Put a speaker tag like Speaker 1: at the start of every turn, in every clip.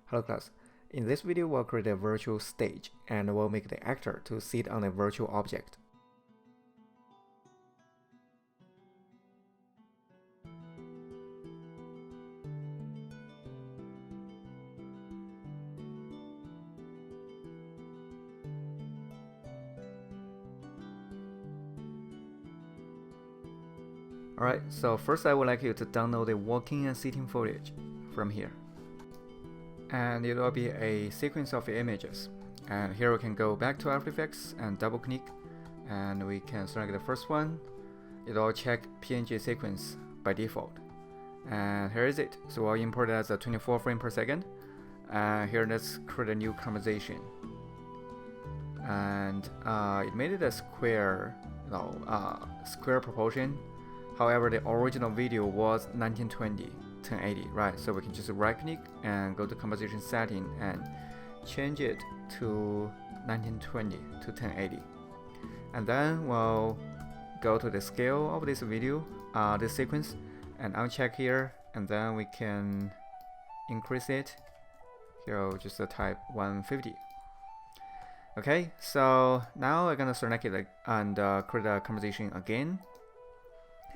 Speaker 1: Hello class. In this video, we'll create a virtual stage and we'll make the actor to sit on a virtual object. Alright, so first I would like you to download the walking and sitting footage from here. And it will be a sequence of images. And here we can go back to After Effects and double click, and we can select the first one. It will check PNG sequence by default. And here is it. So I'll import it as a 24 frame per second. And here let's create a new composition. And it made it a square, square proportion. However, the original video was 1920, 1080, right? So we can just right click and go to composition setting and change it to 1920 to 1080. And then we'll go to the scale of this video, this sequence, and uncheck here, and then we can increase it. Here I'll just type 150. Okay, so now I'm gonna select it and create a composition again.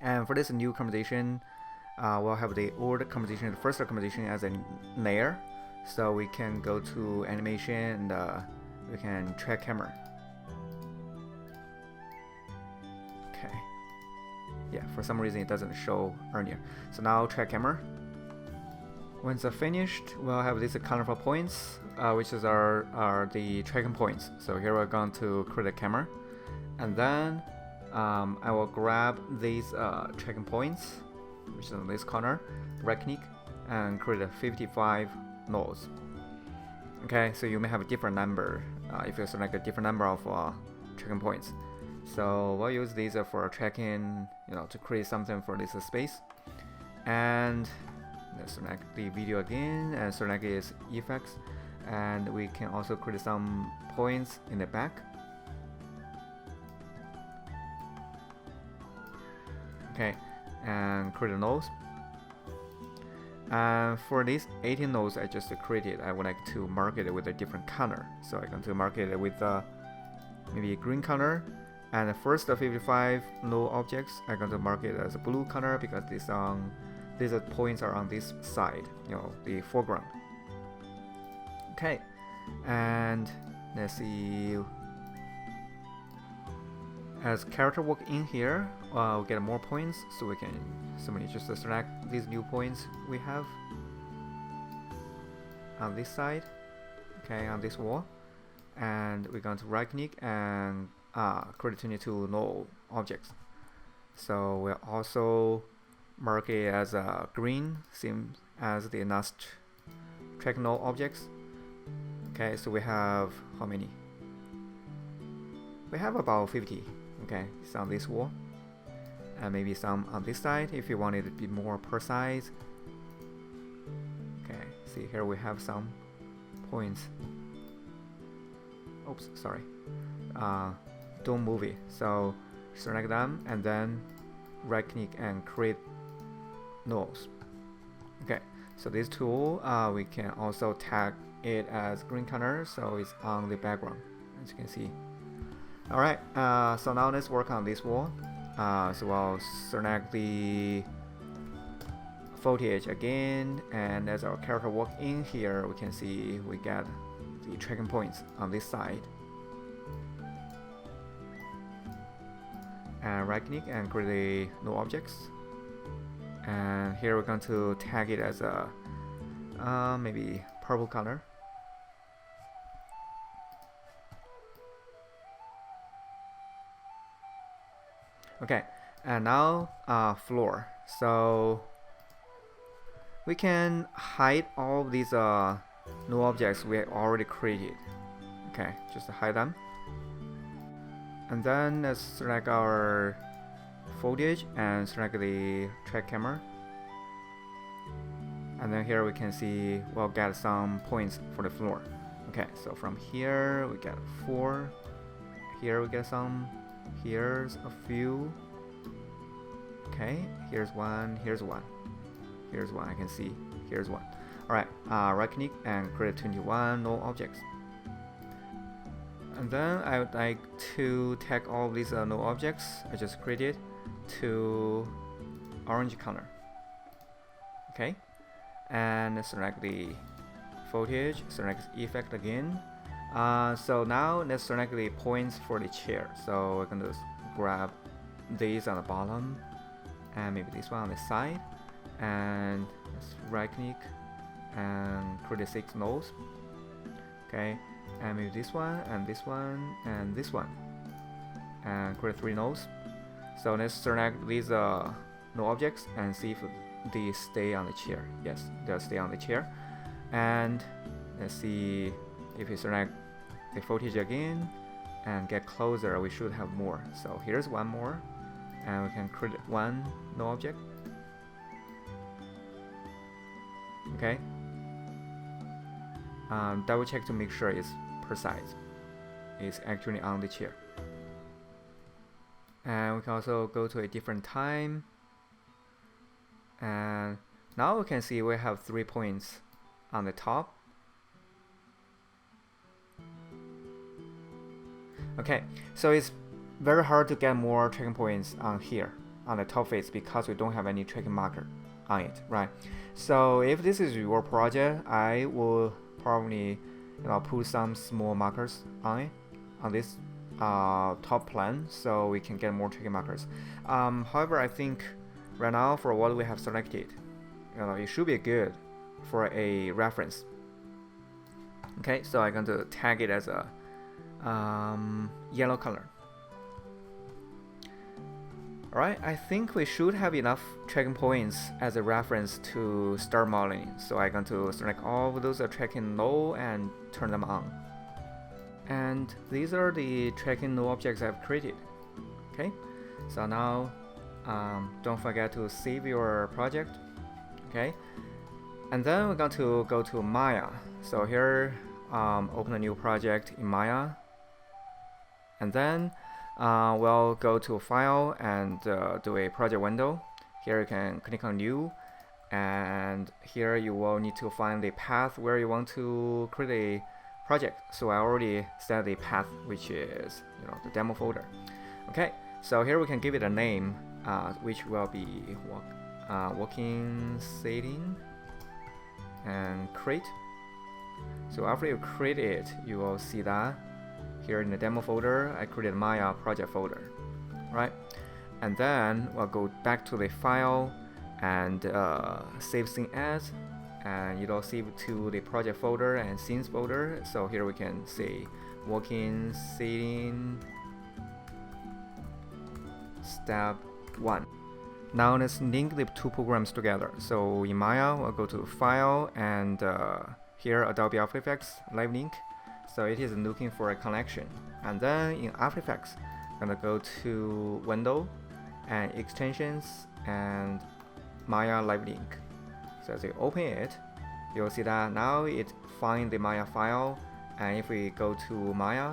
Speaker 1: And for this new composition, we'll have the old composition, the first composition as a layer. So we can go to animation and we can track camera. Okay. Yeah, for some reason it doesn't show earlier. So now track camera. Once it's finished, we'll have these colorful points, which is are the tracking points. So here we're going to create a camera, and then I will grab these tracking points, which is on this corner, right click, and create a 55 nodes. Okay, so you may have a different number if you select a different number of tracking points. So we'll use these for tracking, to create something for this space. And let's select the video again and select its effects, and we can also create some points in the back. Okay, and create a nose. And for these 18 nodes I just created, I would like to mark it with a different color. So I'm going to mark it with maybe a green color. And the first 55 node objects, I'm going to mark it as a blue color because these points are on this side, the foreground. Okay, and let's see. As character walk in here, we'll get more points, so we can simply just select these new points we have on this side, okay, on this wall, and we're going to right click and create 22 node objects. So we'll also mark it as a green, same as the last track node objects. Okay, so we have how many? We have about 50. Okay, it's on this wall, and maybe some on this side if you want it to be more precise. Okay, see here we have some points. Oops, sorry. Don't move it. So select them and then right click and create nodes. Okay, so this tool we can also tag it as green color, so it's on the background, as you can see. Alright, so now let's work on this wall. So I'll select the footage again, and as our character walk in here, we can see we get the tracking points on this side. And right click and create the new objects. And here we're going to tag it as a maybe purple color. Okay, and now floor. So we can hide all these new objects we already created. Okay, just hide them. And then let's select our footage and select the track camera. And then here we can see we'll get some points for the floor. Okay, so from here we get 4. Here we get some. Here's a few. Okay, here's one, here's one, here's one, I can see, here's one. Alright, right click and create 21 null objects. And then I would like to tag all of these null objects I just created to orange color. Okay, and select the footage, select effect again. So now let's select the points for the chair. So we're going to grab these on the bottom and maybe this one on the side, and let's right click and create 6 nodes. Okay, and maybe this one and this one and this one, and create 3 nodes. So let's select these null objects and see if they stay on the chair. Yes, they'll stay on the chair. And let's see if we select the footage again and get closer, we should have more. So here's one more, and we can create 1 null object. Okay, double check to make sure it's precise, it's actually on the chair. And we can also go to a different time, and now we can see we have 3 points on the top. Okay, so it's very hard to get more tracking points on here on the top face because we don't have any tracking marker on it, right? So if this is your project, I will probably put some small markers on it, on this top plan, so we can get more tracking markers. However, I think right now for what we have selected, it should be good for a reference. Okay, so I'm going to tag it as a yellow color. Alright, I think we should have enough tracking points as a reference to start modeling. So I'm going to select all of those tracking null and turn them on. And these are the tracking null objects I've created. Okay, so now don't forget to save your project. Okay, and then we're going to go to Maya. So here, open a new project in Maya, and then we'll go to File and do a project window. Here you can click on New, and here you will need to find the path where you want to create a project. So I already set the path, which is the demo folder. Okay, so here we can give it a name, which will be working setting, and create. So after you create it, you will see that here in the demo folder, I created Maya project folder, right? And then we'll go back to the file and save scene as, and it'll save to the project folder and scenes folder. So here we can say working setting step 1. Now let's link the 2 programs together. So in Maya, we'll go to File and here Adobe After Effects Live Link. So it is looking for a connection. And then in After Effects, I'm gonna go to Window and Extensions and Maya Live Link. So as you open it, you'll see that now it finds the Maya file, and if we go to Maya,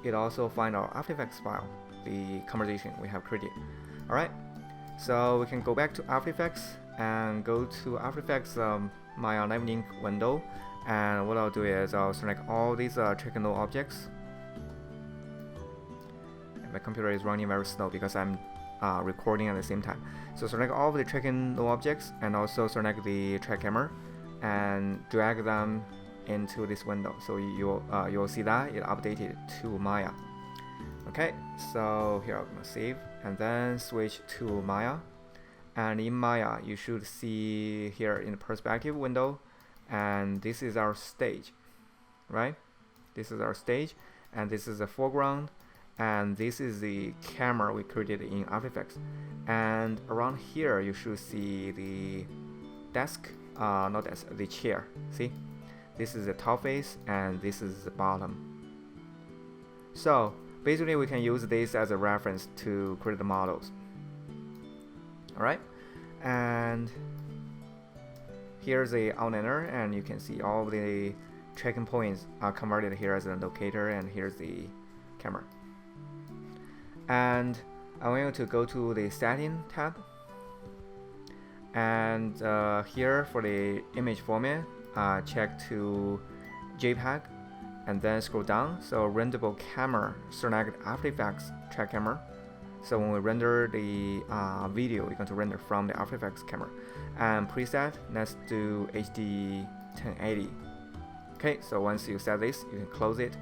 Speaker 1: it also finds our After Effects file, the composition we have created. Alright, so we can go back to After Effects and go to After Effects Maya Live Link window, and what I'll do is I'll select all these tracking null objects. And my computer is running very slow because I'm recording at the same time. So select all of the tracking null objects and also select the track camera and drag them into this window. So you'll see that it updated to Maya. Okay, so here I'm gonna save and then switch to Maya. And in Maya, you should see here in the perspective window, and this is our stage, right? This is our stage, and this is the foreground, and this is the camera we created in After Effects. And around here, you should see the desk, not desk, the chair. See, this is the top face, and this is the bottom. So basically, we can use this as a reference to create the models. All right, and here's the outliner, and you can see all of the tracking points are converted here as a locator, and here's the camera. And I want you to go to the setting tab, and here for the image format, check to JPEG, and then scroll down. So renderable camera, select After Effects track camera. So when we render the video, we're going to render from the After Effects camera. And preset, let's do HD 1080. Okay, so once you set this, you can close it.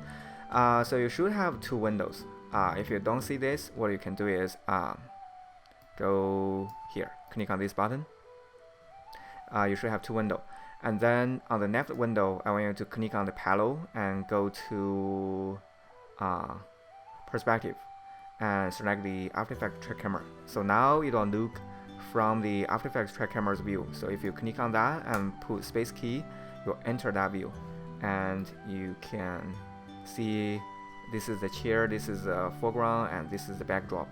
Speaker 1: So you should have two windows. If you don't see this, what you can do is go here, click on this button. You should have two windows. And then on the left window, I want you to click on the panel and go to perspective and select the After Effects track camera. So now it will look from the After Effects track camera's view. So if you click on that and put space key, you'll enter that view, and you can see this is the chair, this is the foreground, and this is the backdrop.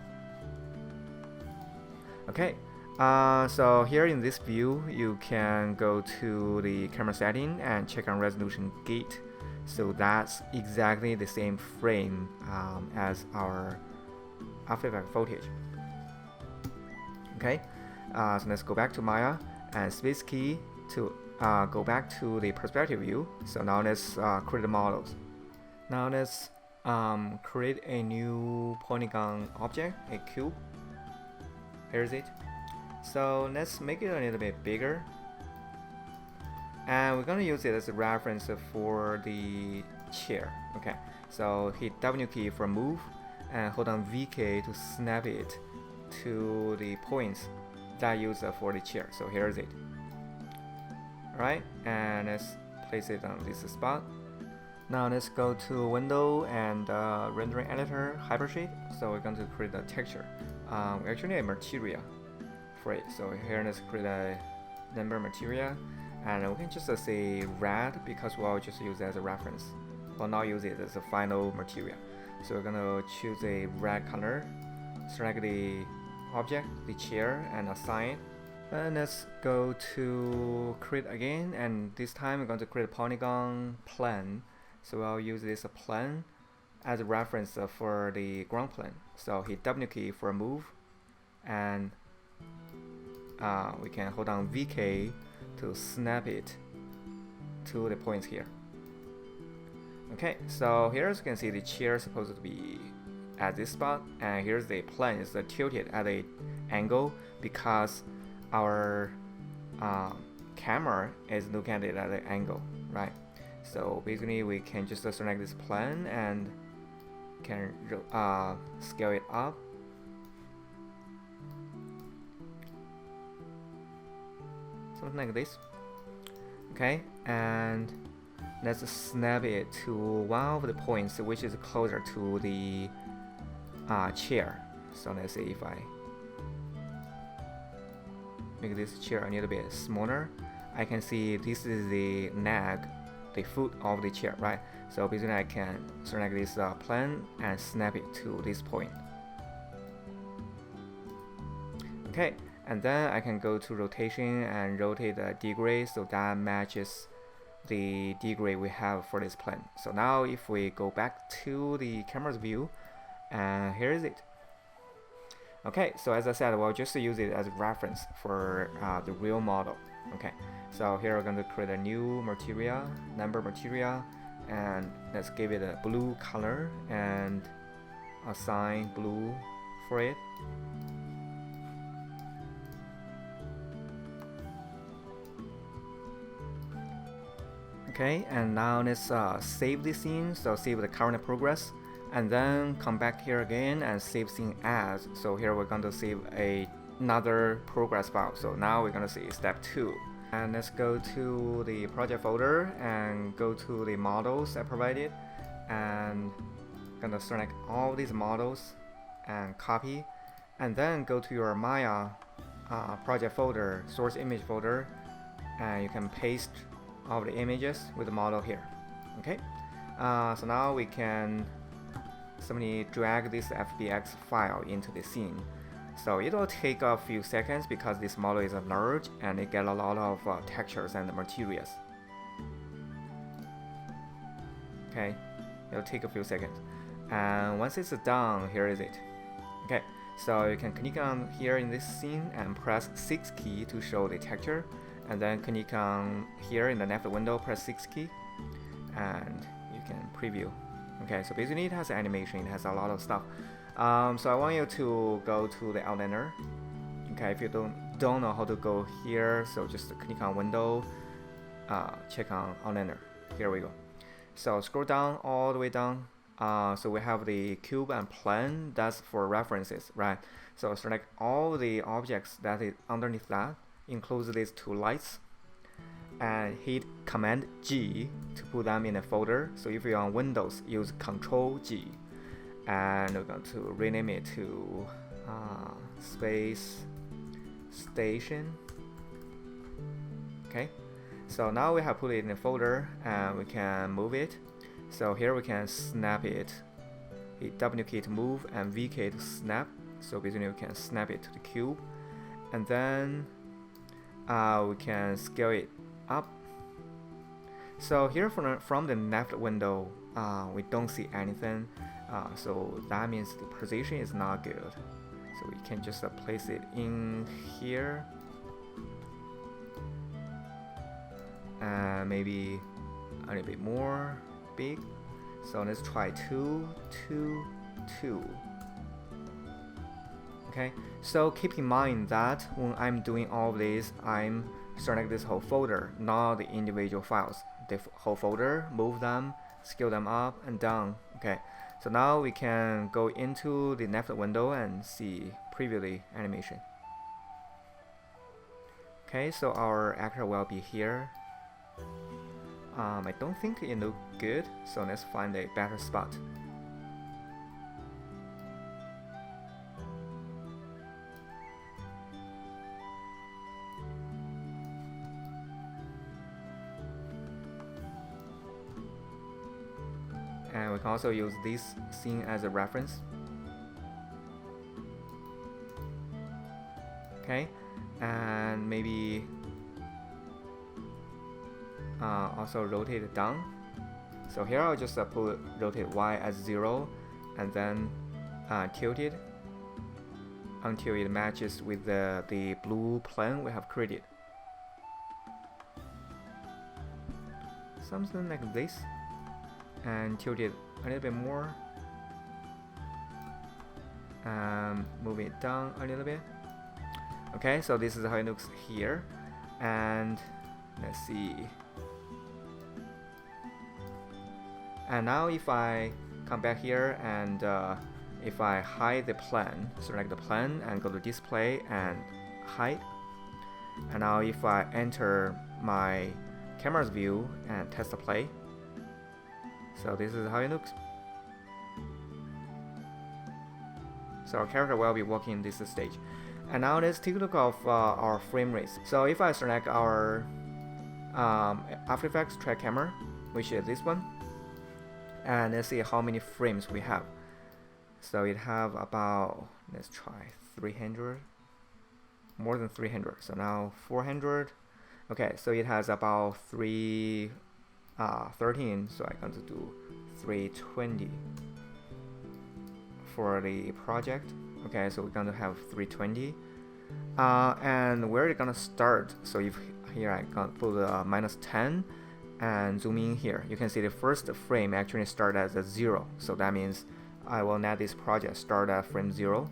Speaker 1: Okay. So here in this view, you can go to the camera setting and check on resolution gate. So that's exactly the same frame as our After Effects footage. Okay, so let's go back to Maya and space key to go back to the perspective view. So now let's create the models. Now let's create a new polygon object, a cube. Here's it. So let's make it a little bit bigger, and we're going to use it as a reference for the chair. Okay, so hit W key for move and hold on V key to snap it to the points that I use for the chair. So here's it. Alright, and let's place it on this spot. Now let's go to window and rendering editor, hypershade. So we're going to create a texture. Actually a material for it. So here let's create a number material, and we can just say red because we'll just use it as a reference. We'll not use it as a final material. So we're gonna choose a red color, select the object, the chair, and assign it. And let's go to create again, and this time we're going to create a polygon plane. So I'll use this plane as a reference for the ground plane. So hit W key for move, and we can hold on VK to snap it to the points here. Okay, so here as you can see, the chair is supposed to be at this spot, and here's the plane is tilted at an angle because our camera is looking at it at an angle, right? So basically we can just select this plane and can scale it up. Something like this. Okay, and let's snap it to one of the points which is closer to the chair. So let's see if I make this chair a little bit smaller. I can see this is the neck, the foot of the chair, right? So basically I can select this plane and snap it to this point. Okay, and then I can go to rotation and rotate the degree so that matches the degree we have for this plane. So now if we go back to the camera's view, and here is it. Okay, so as I said, we'll just use it as a reference for the real model. Okay, so here we're going to create a new material, number material, and let's give it a blue color and assign blue for it. Okay, and now let's save the scene. So save the current progress, and then come back here again and save scene as. So here we're going to save another progress file. So now we're going to see step 2. And let's go to the project folder and go to the models I provided, and gonna select all these models and copy, and then go to your Maya project folder, source image folder, and you can paste all the images with the model here. Okay, so now we can simply drag this FBX file into the scene. So it will take a few seconds because this model is large and it get a lot of textures and materials. Okay, it'll take a few seconds, and once it's done, here is it. Okay, so you can click on here in this scene and press 6 key to show the texture, and then click on here in the left window, press 6 key, and you can preview. Okay, so basically it has animation, it has a lot of stuff. So I want you to go to the outliner. Okay, if you don't know how to go here, so just click on window, check on outliner. Here we go. So scroll down all the way down. So we have the cube and plane. That's for references, right? So select all the objects that is underneath that, includes these two lights, and hit Command G to put them in a folder. So if you're on Windows, use Control G, and we're going to rename it to Space Station. Okay, so now we have put it in a folder, and we can move it. So here we can snap it. Hit W key to move and V key to snap. So basically we can snap it to the cube, and then we can scale it up. So here from the left window, we don't see anything. So that means the position is not good. So we can just place it in here, and maybe a little bit more big. So let's try 2, 2, 2. Okay, so keep in mind that when I'm doing all of this, I'm select this whole folder, not the individual files. The whole folder, move them, scale them up and down. Okay, so now we can go into the left window and see preview the animation. Okay, so our actor will be here. I don't think it looks good, so let's find a better spot. And we can also use this scene as a reference. Okay, and maybe also rotate it down. So here I'll just put rotate Y as 0, and then tilt it until it matches with the blue plane we have created. Something like this, and tilt it a little bit more, and move it down a little bit. Okay, so this is how it looks here, and let's see. And now if I come back here and if I hide the plane, select the plane and go to display and hide. And now if I enter my camera's view and test the play, so this is how it looks. So our character will be walking in this stage. And now let's take a look of our frame rates. So if I select our After Effects track camera, which is this one, and let's see how many frames we have. So it have about, let's try 300, more than 300. So now 400. Okay, so it has about 13. So I'm going to do 320 for the project. Okay, so we're going to have 320. And where it's going to start? So if here I can put -10 and zoom in here, you can see the first frame actually start as a 0. So that means I will let this project start at frame 0.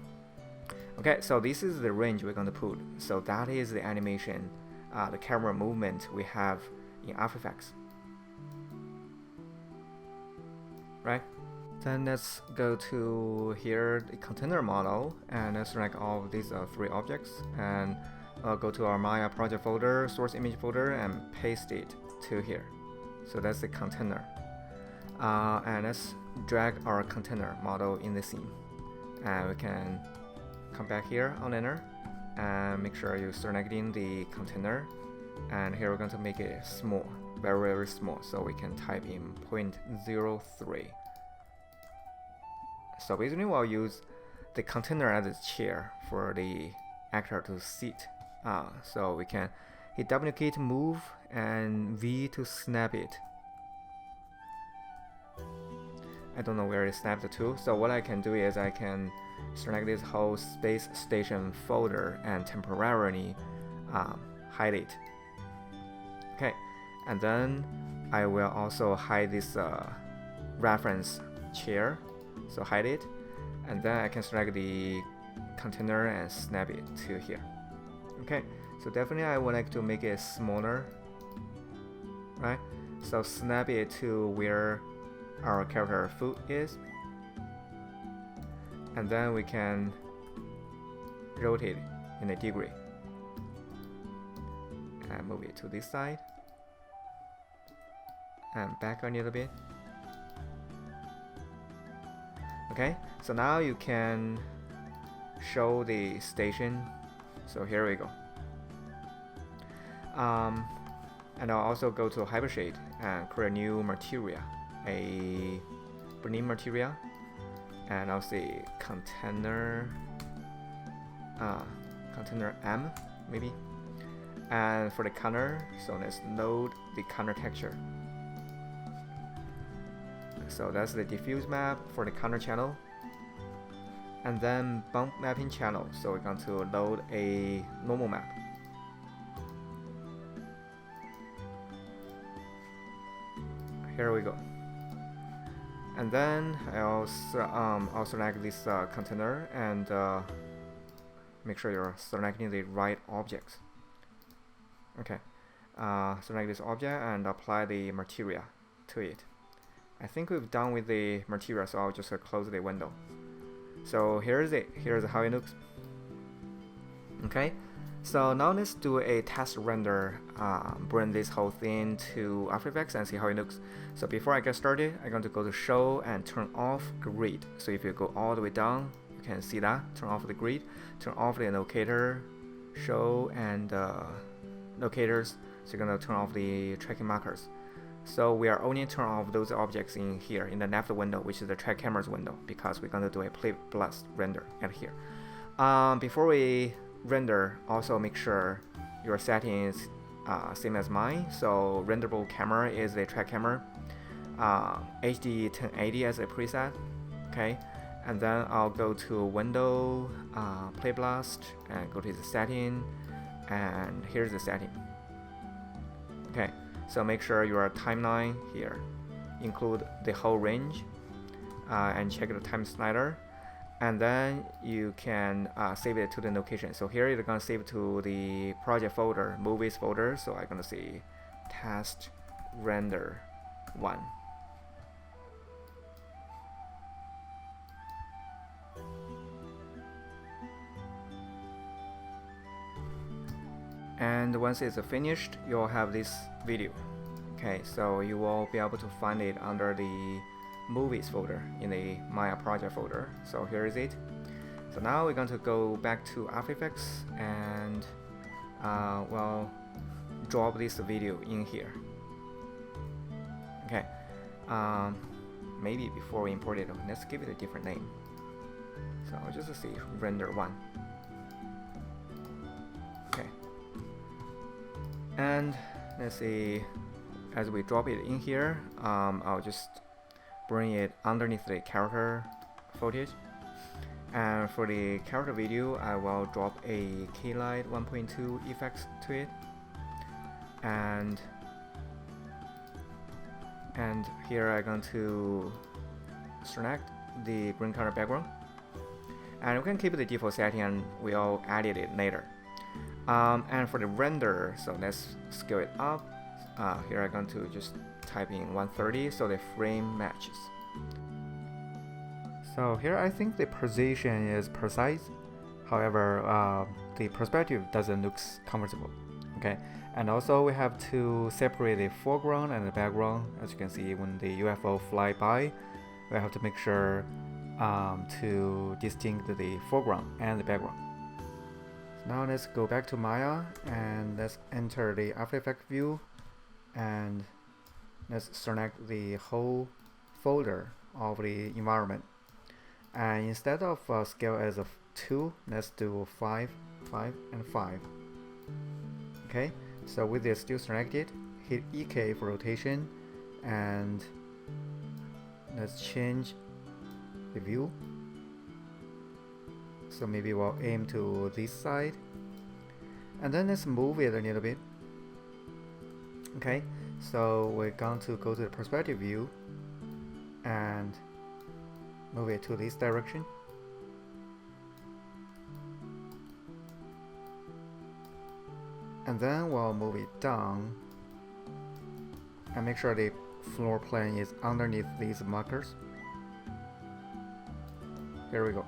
Speaker 1: Okay, so this is the range we're going to put. So that is the animation, the camera movement we have in After Effects. Right? Then let's go to here, the container model, and let's select all of these 3 objects, and go to our Maya project folder, source image folder, and paste it to here. So that's the container. And let's drag our container model in the scene. And we can come back here on Outliner and make sure you selecting the container. And here we're going to make it small, very, very small. So we can type in 0.03. So basically we'll use the container as a chair for the actor to sit. So we can hit W key to move and V to snap it. I don't know where it snapped to. So what I can do is I can select this whole space station folder and temporarily hide it. And then I will also hide this reference chair, so hide it, and then I can select the container and snap it to here. Okay, so definitely I would like to make it smaller, right? So snap it to where our character foot is, and then we can rotate in a degree and move it to this side and back a little bit. Okay, so now you can show the station. So here we go. And I'll also go to Hypershade and create a new material, a burning material, and I'll say container M maybe. And for the counter, so let's load the counter texture. So that's the diffuse map for the counter channel. And then bump mapping channel, so we're going to load a normal map. Here we go. And then I'll select this container and make sure you're selecting the right objects. Okay, select this object and apply the material to it. I think we've done with the material, so I'll just close the window. So here's it. Here's how it looks. Okay, so now let's do a test render. Bring this whole thing to After Effects and see how it looks. So before I get started, I'm going to go to Show and turn off Grid. So if you go all the way down, you can see that. Turn off the grid, turn off the locator, Show and locators. So you're going to turn off the tracking markers. So we are only turn off those objects in here in the left window, which is the track cameras window, because we're going to do a Playblast render at here. Before we render, also make sure your setting is same as mine. So renderable camera is the track camera, HD 1080 as a preset. Okay, and then I'll go to Window, Playblast, and go to the setting, and here's the setting. Okay. So make sure your timeline here include the whole range, and check the time slider, and then you can save it to the location. So here you're gonna save to the project folder, movies folder. So I'm gonna say test render 1. And once it's finished, you'll have this video. Okay, so you will be able to find it under the movies folder in the Maya project folder. So here is it. So now we're going to go back to After Effects and well, drop this video in here. Okay, maybe before we import it, let's give it a different name. So I'll just say render 1. Okay. And let's see, as we drop it in here, I'll just bring it underneath the character footage. And for the character video, I will drop a Keylight 1.2 effects to it. And here I'm going to select the green color background. And we can keep the default setting and we'll edit it later. And for the render, so let's scale it up. Here I'm going to just type in 130 so the frame matches. So here I think the position is precise. However, the perspective doesn't look comfortable. Okay, and also we have to separate the foreground and the background. As you can see, when the UFO fly by, we have to make sure to distinguish the foreground and the background. Now let's go back to Maya and let's enter the After Effects view and let's select the whole folder of the environment. And instead of scale as a 2, let's do 5, 5, and 5. Okay, so with this still selected, hit EK for rotation and let's change the view. So maybe we'll aim to this side and then let's move it a little bit. Okay, So we're going to go to the perspective view and move it to this direction. And then we'll move it down and make sure the floor plan is underneath these markers. Here we go.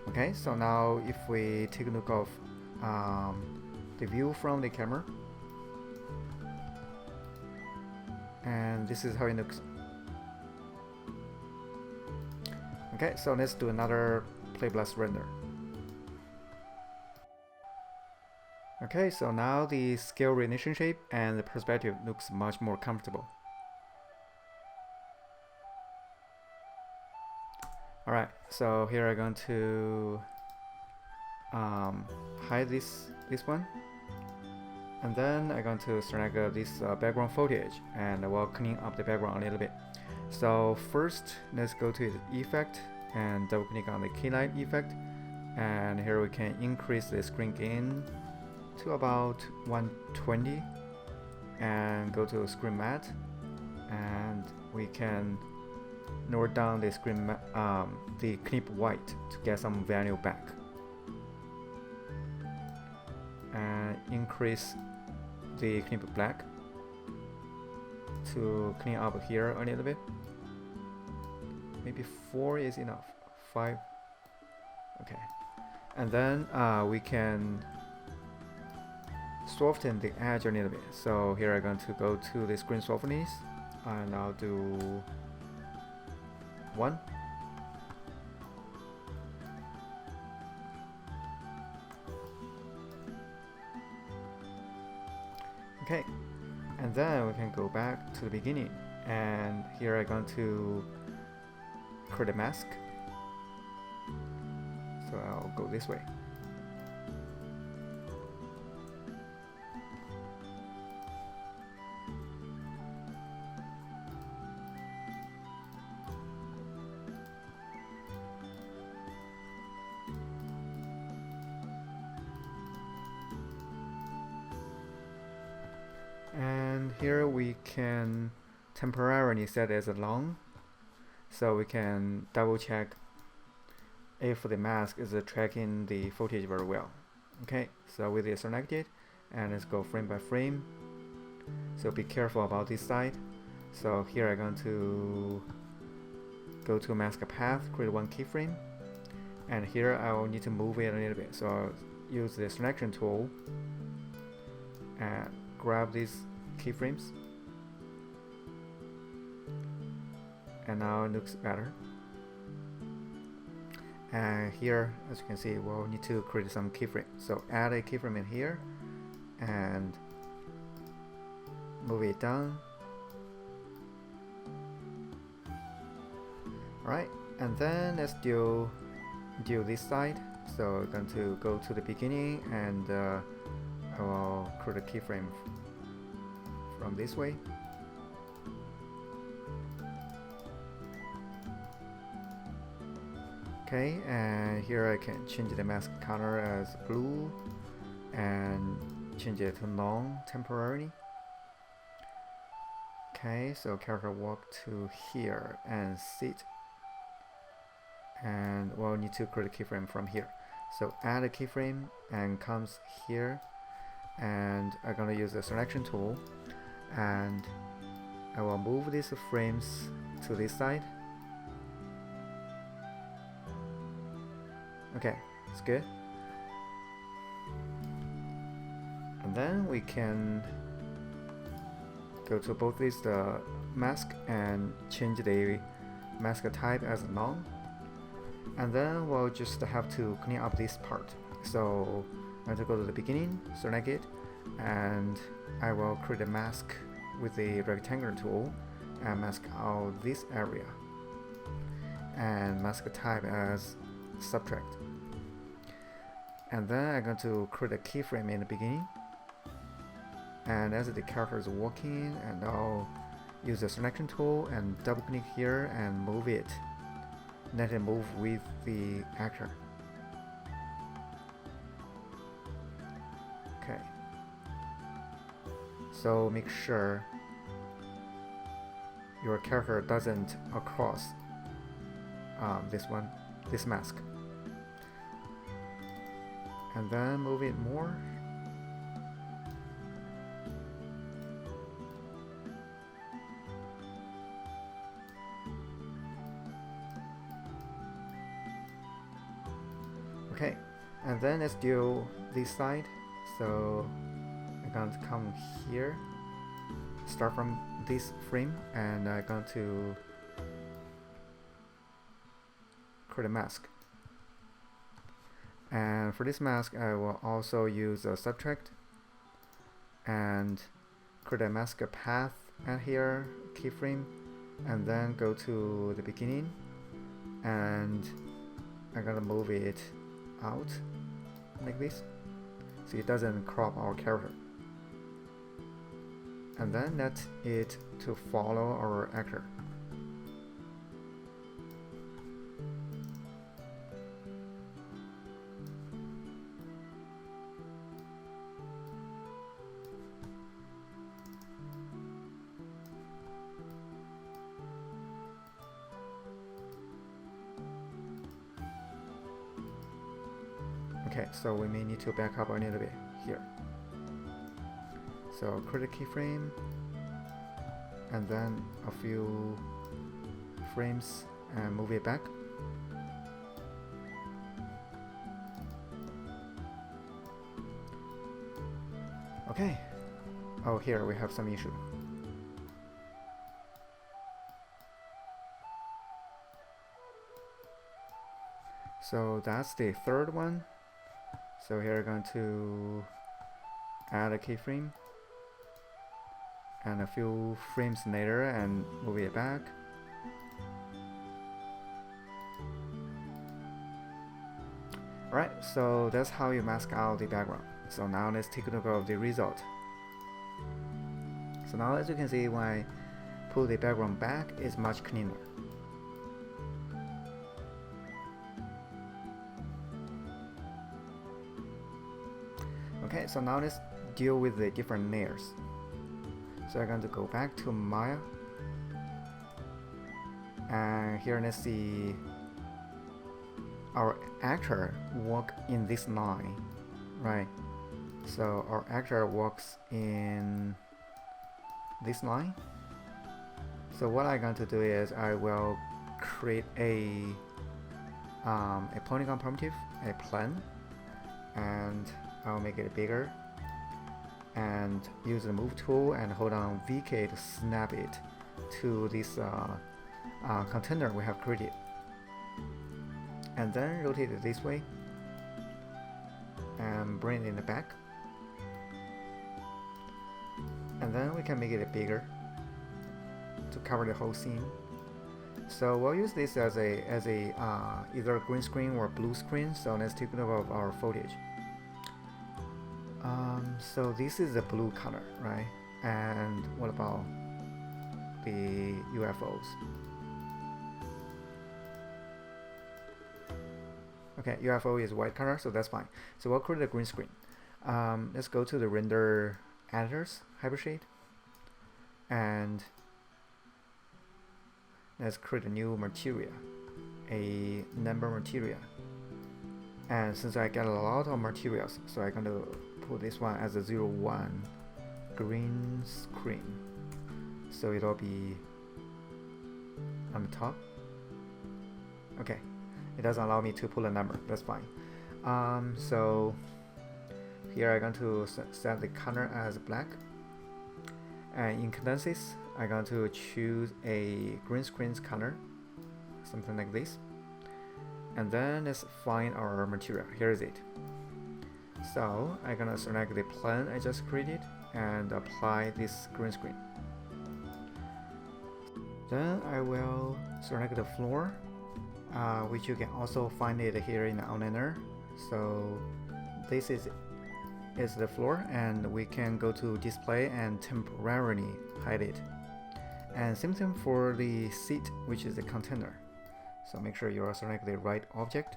Speaker 1: Okay, so now if we take a look of the view from the camera, and this is how it looks. Okay, so let's do another Playblast render. Okay, so now the scale relationship and the perspective looks much more comfortable. Alright, so here I'm going to hide this one, and then I'm going to select this background footage, and we'll clean up the background a little bit. So first, let's go to the effect and double click on the keylight effect, and here we can increase the screen gain to about 120, and go to screen matte, and we can lower down the screen the clip white to get some value back, and increase the clip black to clean up here a little bit. Maybe 4 is enough. 5. Okay, and then we can soften the edge a little bit. So here I'm going to go to the screen softness, and I'll do 1. Okay, and then we can go back to the beginning, and here I'm going to create a mask. So I'll go this way. And here we can temporarily set as a long, so we can double check if the mask is tracking the footage very well. Okay, so with it selected, and let's go frame by frame. So be careful about this side. So here I'm going to go to mask path, create one keyframe, and here I will need to move it a little bit. So I'll use the selection tool and grab these keyframes, and now it looks better. And here, as you can see, we'll need to create some keyframe. So add a keyframe in here and move it down. Alright, and then let's do this side. So we're going to go to the beginning, and I will create a keyframe from this way. Okay, and here I can change the mask color as blue and change it to long temporarily. Okay, so character walk to here and sit, and we'll need to create a keyframe from here. So add a keyframe and comes here, and I'm gonna use the selection tool, and I will move these frames to this side. Okay, it's good. And then we can go to both these mask and change the mask type as long. And then we'll just have to clean up this part. So I'm going to go to the beginning, select it, and I will create a mask with the rectangular tool and mask out this area, and mask type as subtract. And then I'm going to create a keyframe in the beginning, and as the character is walking, and I'll use the selection tool and double click here and move it. Let it move with the actor. Okay. So make sure your character doesn't cross this mask. And then move it more. Okay, and then let's do this side. So I'm going to come here, start from this frame, and I'm going to create a mask. And for this mask, I will also use a subtract and create a mask path and here, keyframe, and then go to the beginning, and I'm gonna move it out like this so it doesn't crop our character, and then let it to follow our actor. Okay, so we may need to back up a little bit here. So create a keyframe, and then a few frames and move it back. Okay. Oh, here we have some issue. So that's the third one. So here we're going to add a keyframe, and a few frames later and move it back. Alright, so that's how you mask out the background. So now let's take a look at the result. So now as you can see, when I pull the background back, it's much cleaner. Okay, so now let's deal with the different layers. So I'm going to go back to Maya, and here let's see our actor walk in this line, right? So our actor walks in this line. So what I'm going to do is I will create a polygon primitive, a plan, and I'll make it bigger and use the move tool and hold on VK to snap it to this container we have created, and then rotate it this way and bring it in the back, and then we can make it bigger to cover the whole scene. So we'll use this as a either green screen or blue screen. So let's take a look at our footage. So this is the blue color, right? And what about the UFOs? Okay, UFO is white color, so that's fine. So we'll create a green screen. Let's go to the render editors, Hypershade, and let's create a new material, a number material. And since I get a lot of materials, so I'm going to put this one as a 01 green screen. So it'll be on the top. Okay, it doesn't allow me to pull a number, that's fine. So here I'm going to set the color as black, and in cadences I'm going to choose a green screen color, something like this. And then let's find our material. Here is it. So I'm gonna select the plane I just created and apply this green screen. Then I will select the floor, which you can also find it here in the outliner. So this is the floor, and we can go to display and temporarily hide it. And same thing for the seat, which is the container. So make sure you select the right object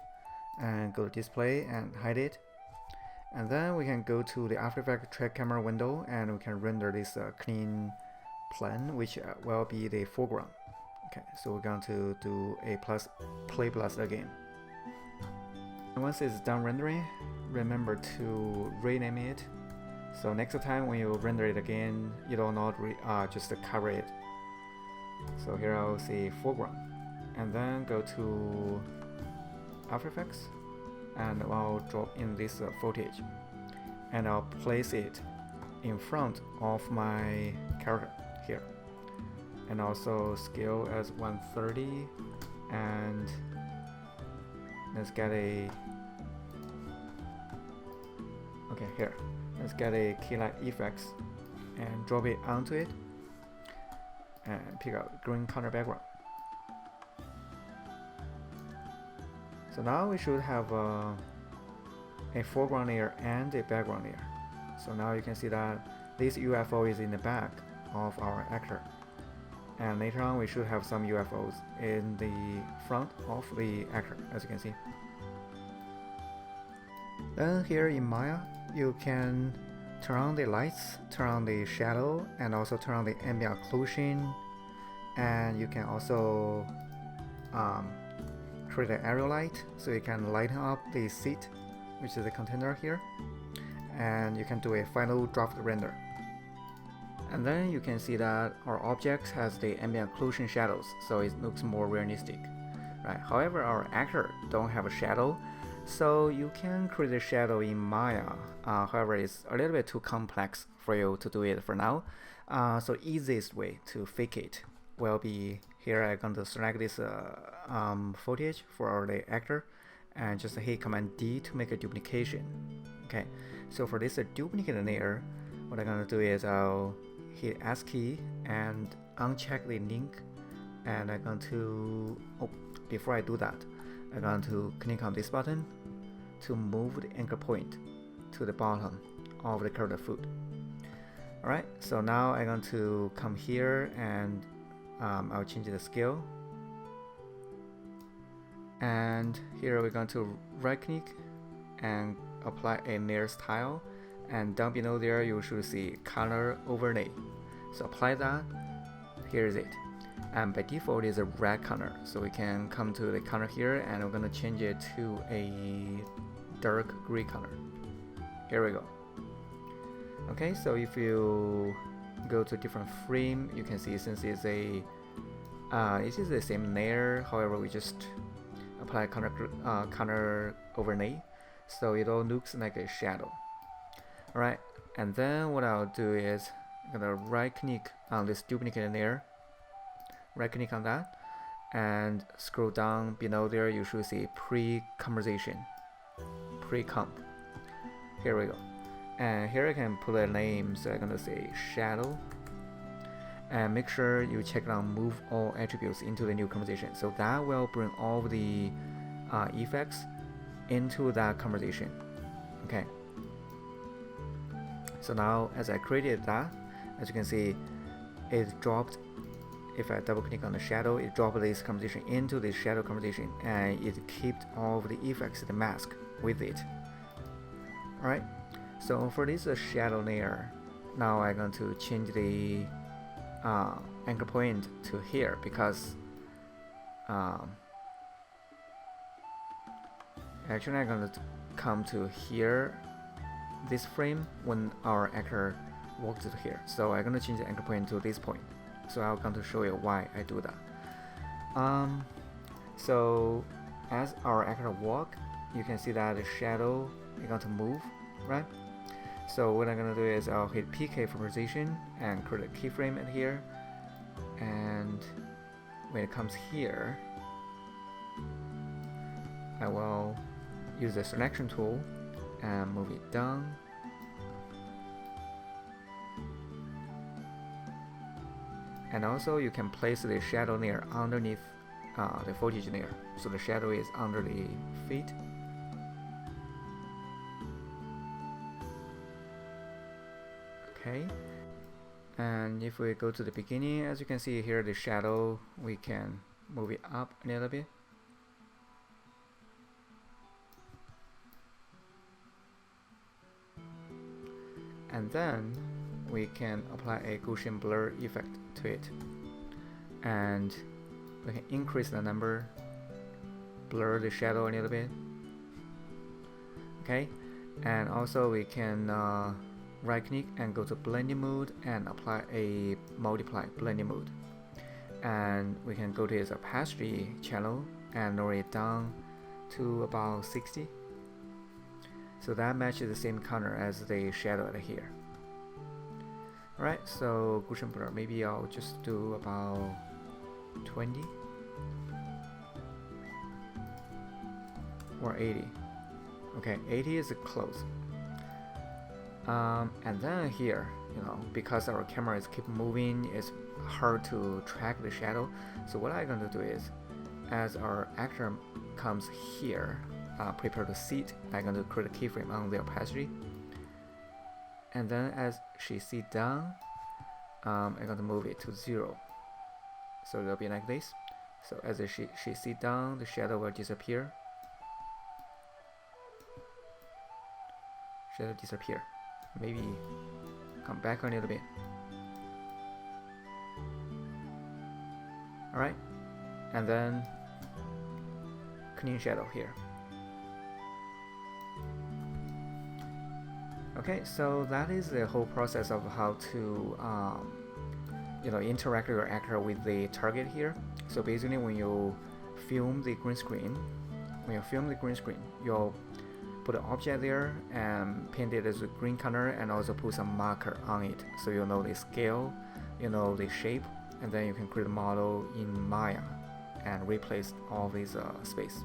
Speaker 1: and go to display and hide it. And then we can go to the After Effects track camera window and we can render this clean plane, which will be the foreground. Okay, so we're going to do a Playblast again. And once it's done rendering, remember to rename it. So next time when you render it again, you don't not just cover it. So here I'll say foreground, and then go to After Effects, and I'll drop in this footage, and I'll place it in front of my character here, and also scale as 130, and let's get a here. Let's get a keylight effects and drop it onto it and pick out green color background. So now we should have a foreground layer and a background layer. So now you can see that this UFO is in the back of our actor, and later on we should have some UFOs in the front of the actor, as you can see. Then here in Maya, you can turn on the lights, turn on the shadow, and also turn on the ambient occlusion, and you can also create an aerial light, so you can lighten up the seat, which is the container here, and you can do a final draft render. And then you can see that our object has the ambient occlusion shadows, so it looks more realistic, right? However, our actor don't have a shadow, so you can create a shadow in Maya. However, it's a little bit too complex for you to do it for now. So easiest way to fake it will be here. I'm going to select this footage for the actor and just hit Command D to make a duplication. Okay, so for this duplicate layer, what I'm going to do is I'll hit S key and uncheck the link, and I'm going to, before I do that, I'm going to click on this button to move the anchor point to the bottom of the character foot. Alright, so now I'm going to come here and I'll change the scale. And here we're going to right click and apply a layer style, and down below there you should see color overlay. So apply that. Here is it. And by default is a red color, so we can come to the color here and we're going to change it to a dark gray color. Here we go. Okay, so if you go to a different frame, you can see since it's a it is the same layer, however we just apply color overlay, so it all looks like a shadow. Alright, and then what I'll do is I'm gonna right click on this duplicate layer, right click on that, and scroll down below there you should see pre-composition, pre-comp. Here we go. And here I can put a name, so I'm gonna say shadow, and make sure you check on move all attributes into the new composition, so that will bring all the effects into that composition. Okay, so now as I created that, as you can see, it dropped. If I double click on the shadow, it dropped this composition into the shadow composition, and it kept all of the effects, the mask with it. Alright, so for this shadow layer, now I'm going to change the anchor point to here, because actually I'm going to come to here, this frame, when our actor walks to here. So I'm going to change the anchor point to this point. So I'm going to show you why I do that. So as our actor walk, you can see that the shadow is going to move, right? So what I'm going to do is I'll hit PK for position and create a keyframe at here, and when it comes here, I will use the selection tool and move it down. And also you can place the shadow layer underneath the footage layer, so the shadow is under the feet. Okay, and if we go to the beginning, as you can see here, the shadow, we can move it up a little bit. and then we can apply a Gaussian blur effect to it, and we can increase the number, blur the shadow a little bit. Okay, and also we can right click and go to blending mode and apply a multiply blending mode, and we can go to its opacity channel and lower it down to about 60, so that matches the same color as the shadow here. Alright, so Gaussian blur, maybe I'll just do about 20 or 80. Okay, 80 is close. And then here, because our camera is keep moving, it's hard to track the shadow. So what I'm going to do is, as our actor comes here, prepare to sit, I'm going to create a keyframe on the opacity. And then as she sit down, I'm going to move it to 0. So it'll be like this. So as she sit down, the shadow will disappear. Shadow disappear. Maybe come back a little bit. Alright, and then clean shadow here. Okay, so that is the whole process of how to interact your actor with the target here. So basically, when you film the green screen, you'll put an object there and paint it as a green color, and also put some marker on it, so you know the scale, the shape, and then you can create a model in Maya and replace all these space.